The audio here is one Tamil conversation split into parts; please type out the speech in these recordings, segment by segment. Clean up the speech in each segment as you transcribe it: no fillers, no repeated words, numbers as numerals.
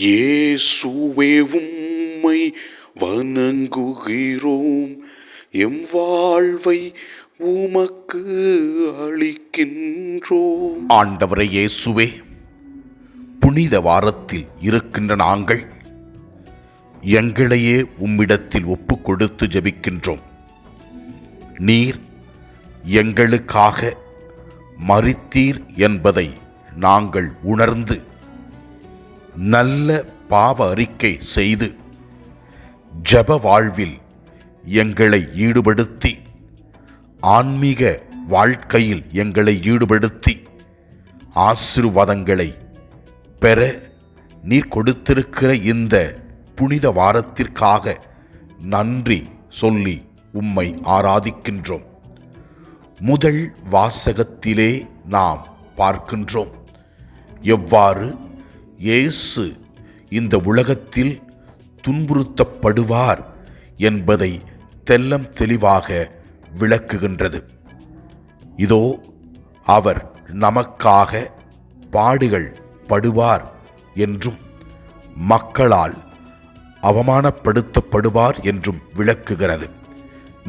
இயேசுவே உம்மை வணங்குகிறோம், எம் வாழ்வை உமக்கு அளிக்கின்றோம். ஆண்டவரே இயேசுவே, புனித வாரத்தில் இருக்கின்ற நாங்கள் எங்களையே உம்மிடத்தில் ஒப்பு கொடுத்து ஜெபிக்கின்றோம். நீர் எங்களுக்காக மரித்தீர் என்பதை நாங்கள் உணர்ந்து நல்ல பாவ அறிக்கை செய்து ஜெப வாழ்வில் எங்களை ஈடுபடுத்தி, ஆன்மீக வாழ்க்கையில் எங்களை ஈடுபடுத்தி ஆசீர்வாதங்களை பெற நீர் கொடுத்திருக்கிற இந்த புனித வாரத்திற்காக நன்றி சொல்லி உம்மை ஆராதிக்கின்றோம். முதல் வாசகத்திலே நாம் பார்க்கின்றோம் எவ்வாறு இயேசு இந்த உலகத்தில் துன்புறுத்தப்படுவார் என்பதை தெல்லம் தெளிவாக விளக்குகின்றது. இதோ அவர் நமக்காக பாடுகள் படுவார் என்றும் மக்களால் அவமானப்படுத்தப்படுவார் என்றும் விளக்குகிறது.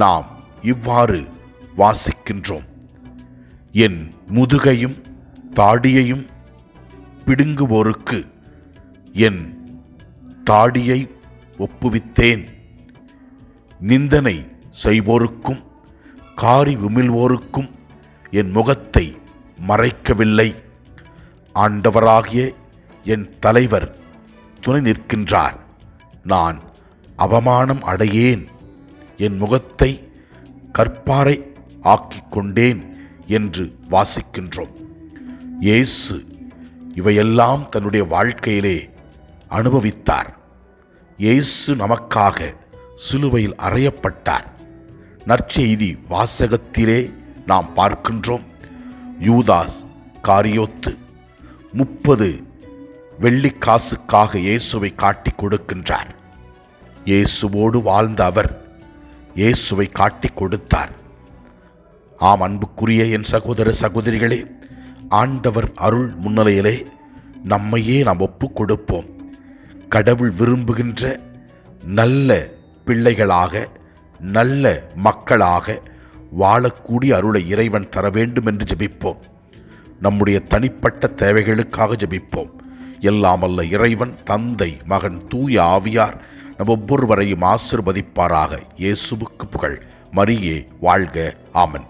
நாம் இவ்வாறு வாசிக்கின்றோம்: என் முதுகையும் தாடியையும் பிடுங்குவோருக்கு என் தாடியை ஒப்புவித்தேன், நிந்தனை செய்வோருக்கும் காரி உமிழ்வோருக்கும் என் முகத்தை மறைக்கவில்லை. ஆண்டவராகிய என் தலைவர் துணை நிற்கின்றார், நான் அவமானம் அடையேன், என் முகத்தை கற்பாரை ஆக்கிக் கொண்டேன் என்று வாசிக்கின்றோம். இயேசு இவையெல்லாம் தன்னுடைய வாழ்க்கையிலே அனுபவித்தார். இயேசு நமக்காக சிலுவையில் அறையப்பட்டார். நற்செய்தி வாசகத்திலே நாம் பார்க்கின்றோம், யூதாஸ் காரியோத்து 30 வெள்ளிக்காசுக்காக இயேசுவை காட்டிக் கொடுக்கின்றார். இயேசுவோடு வாழ்ந்த அவர் இயேசுவை காட்டிக் கொடுத்தார். ஆம், அன்புக்குரிய என் சகோதர சகோதரிகளே, ஆண்டவர் அருள் முன்னிலையிலே நம்மையே நாம் ஒப்பு கொடுப்போம். கடவுள் விரும்புகின்ற நல்ல பிள்ளைகளாக, நல்ல மக்களாக வாழக்கூடிய அருளை இறைவன் தர வேண்டும் என்று ஜெபிப்போம். நம்முடைய தனிப்பட்ட தேவைகளுக்காக ஜெபிப்போம். எல்லாம் அல்ல இறைவன் தந்தை, மகன், தூய ஆவியார் நம் ஒவ்வொருவரையும் ஆசீர்வதிப்பாராக. இயேசுவுக்கு புகழ். மரியே வாழ்க. ஆமென்.